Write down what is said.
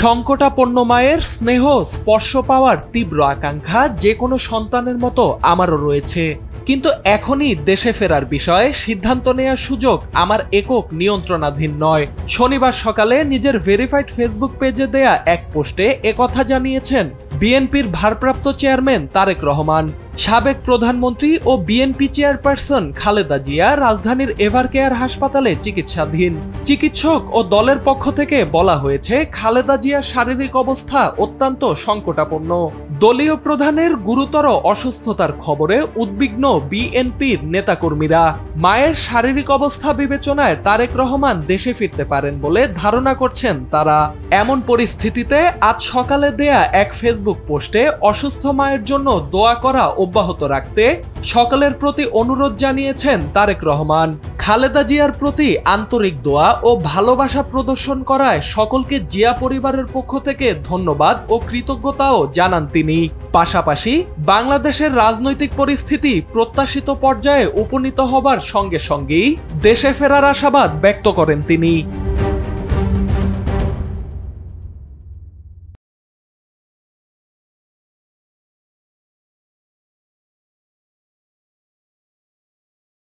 সংকটাপন্ন মায়ের স্নেহ স্পর্শ পাওয়ার তীব্র আকাঙ্ক্ষা যে কোনো সন্তানের মতো আমারও রয়েছে, কিন্তু এখনই দেশে ফেরার বিষয়ে সিদ্ধান্ত নেওয়ার সুযোগ আমার একক নিয়ন্ত্রণাধীন নয়। শনিবার সকালে নিজের ভেরিফাইড ফেসবুক পেজে দেয়া এক পোস্টে একথা জানিয়েছেন বিএনপির ভারপ্রাপ্ত চেয়ারম্যান তারেক রহমান। সাবেক প্রধানমন্ত্রী ও বিএনপি চেয়ারপারসন খালেদা জিয়া রাজধানীর এভারকেয়ার হাসপাতালে চিকিৎসাধীন। চিকিৎসক ও দলের পক্ষ থেকে বলা হয়েছে, খালেদা জিয়ার শারীরিক অবস্থা অত্যন্ত সংকটাপন্ন। দলীয় প্রধানের গুরুতর অসুস্থতার খবরে উদ্বিগ্ন বিএনপির নেতাকর্মীরা। মায়ের শারীরিক অবস্থা বিবেচনায় তারেক রহমান দেশে ফিরতে পারেন বলে ধারণা করছেন তারা। এমন পরিস্থিতিতে আজ সকালে দেয়া এক ফেসবুক পোস্টে অসুস্থ মায়ের জন্য দোয়া করা অব্যাহত রাখতে সকলের প্রতি অনুরোধ জানিয়েছেন তারেক রহমান। খালেদা জিয়ার প্রতি আন্তরিক দোয়া ও ভালোবাসা প্রদর্শন করায় সকলকে জিয়া পরিবারের পক্ষ থেকে ধন্যবাদ ও কৃতজ্ঞতাও জানান তিনি। পাশাপাশি বাংলাদেশের রাজনৈতিক পরিস্থিতি প্রত্যাশিত পর্যায়ে উপনীত হবার সঙ্গে সঙ্গেই দেশে ফেরার আশাবাদ ব্যক্ত করেন তিনি।